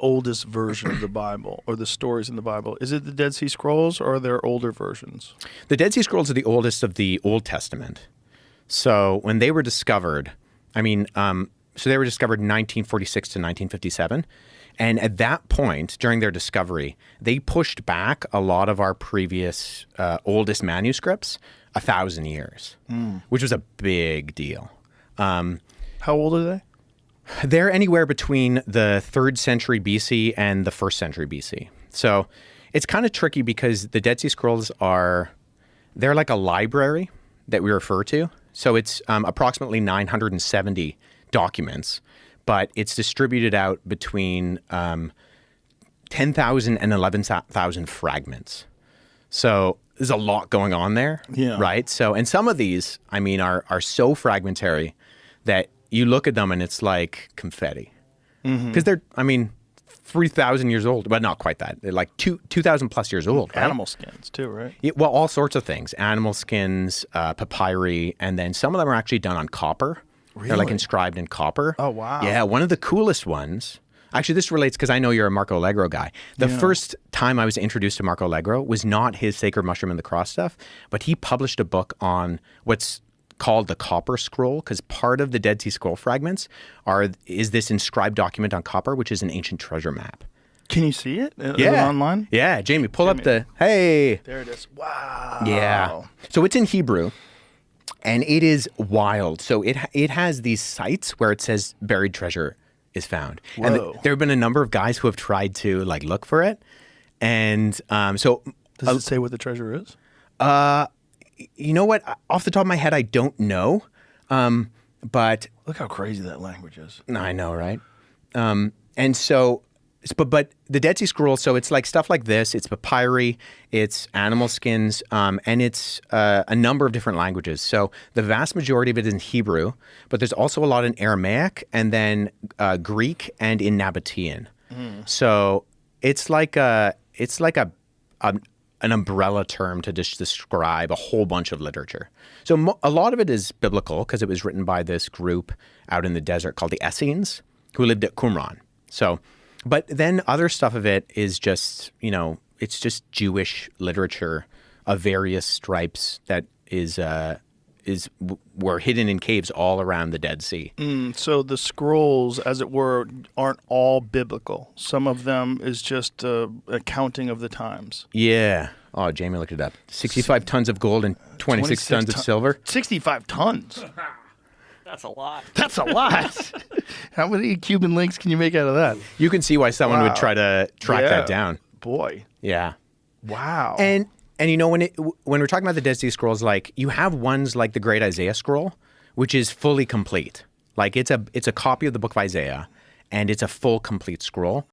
oldest version of the Bible or the stories in the Bible? Is it the Dead Sea Scrolls or are there older versions? The Dead Sea Scrolls are the oldest of the Old Testament. So when they were discovered, so they were discovered in 1946 to 1957. And at that point, during their discovery, they pushed back a lot of our previous oldest manuscripts 1,000 years, which was a big deal. How old are they? They're anywhere between the 3rd century BC and the 1st century BC. So it's kind of tricky because the Dead Sea Scrolls they're like a library that we refer to. So it's approximately 970 documents, but it's distributed out between 10,000 and 11,000 fragments. So there's a lot going on there, right? So, and some of these, are so fragmentary that you look at them and it's like confetti. Because they're, 3,000 years old, but not quite that. They're like 2,000 plus years old, right? Animal skins too, right? Yeah, well, all sorts of things. Animal skins, papyri, and then some of them are actually done on copper. Really? They're like inscribed in copper. Oh, wow. Yeah, one of the coolest ones. Actually, this relates because I know you're a Marco Allegro guy. The first time I was introduced to Marco Allegro was not his Sacred Mushroom and the Cross stuff, but he published a book on what's called the Copper Scroll, because part of the Dead Sea Scroll fragments is this inscribed document on copper, which is an ancient treasure map. Can you see it? Is it online? Yeah, Jamie, pull up hey. There it is. Wow. Yeah. So it's in Hebrew, and it is wild. So it has these sites where it says buried treasure is found. Whoa. And there have been a number of guys who have tried to look for it. And so... Does it say what the treasure is? You know what? Off the top of my head, I don't know. But... Look how crazy that language is. I know, right? And so... But the Dead Sea Scrolls, so it's like stuff like this. It's papyri, it's animal skins, and it's a number of different languages. So the vast majority of it is in Hebrew, but there's also a lot in Aramaic and then Greek and in Nabatean. So it's like an umbrella term to just describe a whole bunch of literature. So a lot of it is biblical because it was written by this group out in the desert called the Essenes who lived at Qumran. So... But then other stuff of it is just, it's just Jewish literature of various stripes that were hidden in caves all around the Dead Sea. So the scrolls, as it were, aren't all biblical. Some of them is just a counting of the times. Yeah. Oh, Jamie looked it up. 65 tons of gold and 26 tons of silver. 65 tons. That's a lot. That's a lot. How many Cuban links can you make out of that? You can see why someone would try to track that down. Boy. Yeah. Wow. And when we're talking about the Dead Sea Scrolls, you have ones like the Great Isaiah Scroll, which is fully complete. It's a copy of the book of Isaiah, and it's a full complete scroll.